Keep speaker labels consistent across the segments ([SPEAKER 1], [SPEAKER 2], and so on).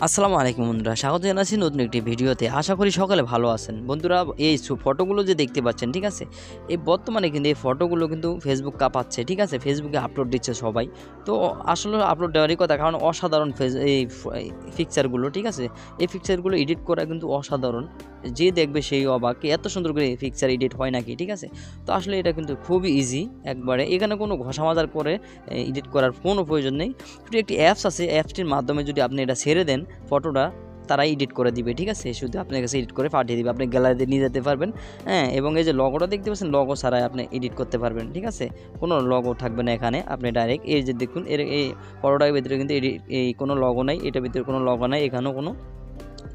[SPEAKER 1] আসসালামু আলাইকুম বন্ধুরা, স্বাগত জানাচ্ছি নতুন একটি ভিডিওতে। আশা করি সকালে ভালো আছেন। বন্ধুরা, এই ফটোগুলো যে দেখতে পাচ্ছেন, ঠিক আছে, এই বর্তমানে কিন্তু এই ফটোগুলো কিন্তু ফেসবুক কাঁপাচ্ছে, ঠিক আছে, ফেসবুকে আপলোড দিচ্ছে সবাই। তো আসলে আপলোড দেওয়ারই কথা, কারণ অসাধারণ এই পিকচারগুলো, ঠিক আছে, এই পিকচারগুলো এডিট করা কিন্তু অসাধারণ। যে দেখবে সেই অবাক, এত সুন্দর করে পিকচার এডিট হয় নাকি, ঠিক আছে। তো আসলে এটা কিন্তু খুবই ইজি একবারে, এখানে কোনো ঘষা মাজার করে এডিট করার কোনো প্রয়োজন নেই। শুধু একটি অ্যাপস আছে, অ্যাপসটির মাধ্যমে যদি আপনি এটা ছেড়ে দেন ফটোটা, তারা এডিট করে দিবে, ঠিক আছে, শুধু আপনার কাছে এডিট করে পাঠিয়ে দিবে, আপনি গ্যালারিতে নিয়ে যেতে পারবেন। হ্যাঁ, এবং এই যে লগোটা দেখতে পাচ্ছেন, লগো ছাড়াই আপনি এডিট করতে পারবেন, ঠিক আছে, কোনো লগো থাকবে না এখানে। আপনি ডাইরেক্ট এই যে দেখুন, এই ফটোটার ভিতরে কিন্তু এই কোনো লগো নাই, এটার ভিতরে কোনো লগো নাই, এখানেও কোনো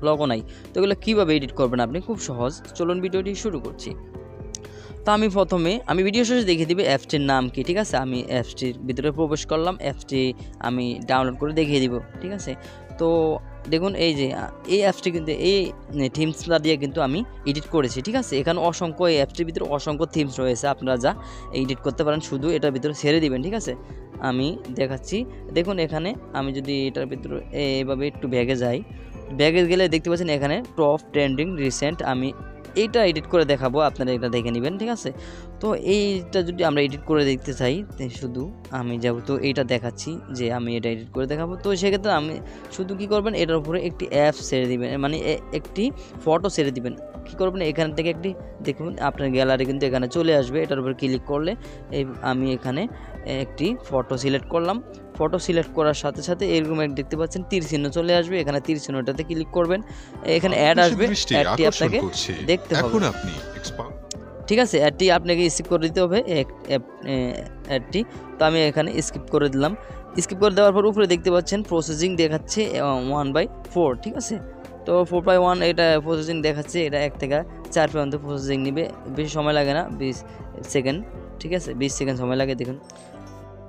[SPEAKER 1] লগো নাই। তো এগুলো কীভাবে এডিট করবেন আপনি, খুব সহজ। চলুন ভিডিওটি শুরু করছি। তো আমি ভিডিও শেষে দেখিয়ে দিবে অ্যাপসটির নাম কি, ঠিক আছে। আমি অ্যাপসটির ভিতরে প্রবেশ করলাম, অ্যাপসটি আমি ডাউনলোড করে দেখিয়ে দিব, ঠিক আছে। তো দেখুন, এই যে এই অ্যাপসটি কিন্তু এই থিমসটা দিয়ে কিন্তু আমি এডিট করেছি, ঠিক আছে। এখানে অসংখ্য, এই অ্যাপসটির ভিতরে অসংখ্য থিমস রয়েছে, আপনারা যা এডিট করতে পারেন, শুধু এটার ভিতরে ছেড়ে দিবেন, ঠিক আছে। আমি দেখাচ্ছি, দেখুন এখানে আমি যদি এটার ভিতরে এইভাবে একটু ব্যাগে যাই, ব্যাগে গেলে দেখতে পাচ্ছেন এখানে টপ ট্রেন্ডিং রিসেন্ট, আমি এইটা এডিট করে দেখাবো, আপনারা এটা দেখে নেবেন, ঠিক আছে। তো এইটা যদি আমরা এডিট করে দেখতে চাই, শুধু আমি যেহেতু এইটা দেখাচ্ছি যে আমি এটা এডিট করে দেখাবো, তো সেক্ষেত্রে আমি শুধু কি করবেন, এটার উপরে একটি অ্যাপ ছেড়ে দিবেন, মানে একটি ফটো ছেড়ে দিবেন। কি করবেন, এখান থেকে একটি দেখুন আপনার গ্যালারি কিন্তু এখানে চলে আসবে, এটার উপর ক্লিক করলে আমি এখানে একটি ফটো সিলেক্ট করলাম। ফটো সিলেক্ট করার সাথে সাথে এরকম এক দেখতে পাচ্ছেন তীর চিহ্ন চলে আসবে, এখানে তীর চিহ্নটাতে ক্লিক করবেন, এখানে অ্যাড আসবে, অ্যাডটি আপনাকে দেখতে হবে, ঠিক আছে। অ্যাডটি আপনাকে স্কিপ করে দিতে হবে, অ্যাডটি। তো আমি এখানে স্কিপ করে দিলাম। স্কিপ করে দেওয়ার পর উপরে দেখতে পাচ্ছেন প্রসেসিং দেখাচ্ছে 1/4, ঠিক আছে। তো 4/1 এটা প্রসেসিং দেখাচ্ছে, এটা 1 থেকে 4 পর্যন্ত প্রসেসিং নেবে, বেশি সময় লাগে না, 20 সেকেন্ড, ঠিক আছে, 20 সেকেন্ড সময় লাগে।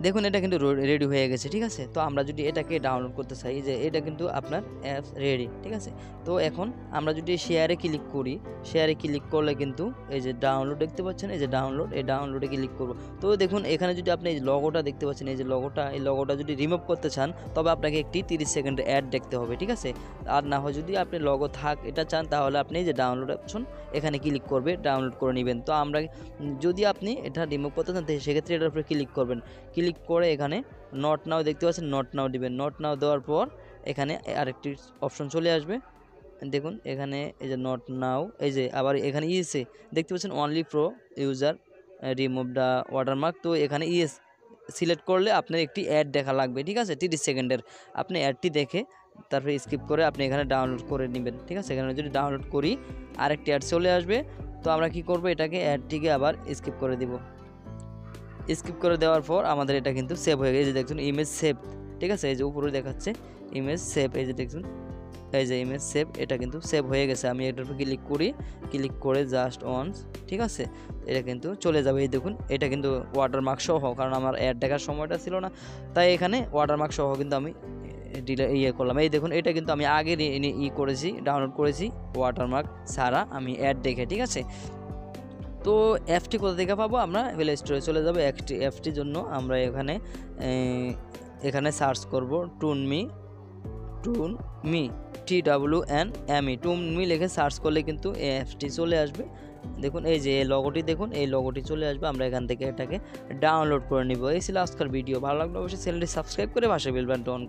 [SPEAKER 1] দেখুন এটা কিন্তু রেডি হয়ে গেছে, ঠিক আছে। তো আমরা যদি এটাকে ডাউনলোড করতে চাই, যে এটা কিন্তু আপনার অ্যাপস রেডি, ঠিক আছে। তো এখন আমরা যদি শেয়ারে ক্লিক করি, শেয়ারে ক্লিক করলে কিন্তু এই যে ডাউনলোড দেখতে পাচ্ছেন, এই যে ডাউনলোড, এই ডাউনলোডে ক্লিক করব। তো দেখুন এখানে যদি আপনি এই লগোটা দেখতে পাচ্ছেন, এই যে লগোটা, এই লগোটা যদি রিমুভ করতে চান, তবে আপনাকে একটি 30 সেকেন্ডের অ্যাড দেখতে হবে, ঠিক আছে। আর না হয় যদি আপনি লগো থাক এটা চান, তাহলে আপনি যে ডাউনলোড অপশন এখানে ক্লিক করবে, ডাউনলোড করে নেবেন। তো আমরা যদি আপনি এটা রিমুভ করতে চান, সেক্ষেত্রে এটার উপরে ক্লিক করবেন, ক্লিক করে এখানে নট নাও দেখতে পাচ্ছেন, নট নাও দিবেন। নট নাও দেওয়ার পর এখানে আরেকটি অপশন চলে আসবে, দেখুন এখানে এই যে নট নাও, এই যে আবার এখানে ইয়েসে দেখতে পাচ্ছেন, only pro user remove the watermark. তো এখানে ইয়েস সিলেক্ট করলে আপনার একটি অ্যাড দেখা লাগবে, ঠিক আছে, 30 সেকেন্ডের। আপনি অ্যাডটি দেখে তারপরে স্কিপ করে আপনি এখানে ডাউনলোড করে নেবেন, ঠিক আছে। এখানে যদি ডাউনলোড করি আরেকটি অ্যাড চলে আসবে। তো আমরা কি করব, এটাকে অ্যাডটিকে আবার স্কিপ করে দিব। স্কিপ করে দেওয়ার পর আমাদের এটা কিন্তু সেভ হয়ে গেছে, দেখুন ইমেজ সেভ, ঠিক আছে। এই যে উপরে দেখাচ্ছে ইমেজ সেভ, এই যে দেখুন, এই যে ইমেজ সেভ, এটা কিন্তু সেভ হয়ে গেছে। আমি এটার উপর ক্লিক করি, ক্লিক করে জাস্ট ওয়ান্স, ঠিক আছে, এটা কিন্তু চলে যাবে। এই দেখুন এটা কিন্তু ওয়াটারমার্ক সহ, কারণ আমার অ্যাড দেখার সময়টা ছিল না, তাই এখানে ওয়াটারমার্ক সহ কিন্তু আমি করলাম। এই দেখুন এটা কিন্তু আমি আগে করেছি, ডাউনলোড করেছি ওয়াটারমার্ক ছাড়া, আমি অ্যাড দেখে, ঠিক আছে। তো অ্যাপটি কোথা থেকে পাবো, আমরা প্লে স্টোরে চলে যাবো। অ্যাপটির জন্য আমরা এখানে সার্চ করব টুনমি, TWNME, টুনমি লিখে সার্চ করলে কিন্তু এই অ্যাপটি চলে আসবে। দেখুন এই যে লগোটি, দেখুন এই লগোটি চলে আসবে, আমরা এখান থেকে এটাকে ডাউনলোড করে নিব। এই ছিল আজকের ভিডিও, ভালো লাগলে অবশ্যই চ্যানেলটি সাবস্ক্রাইব করে পাশে বেল বাটনটি অন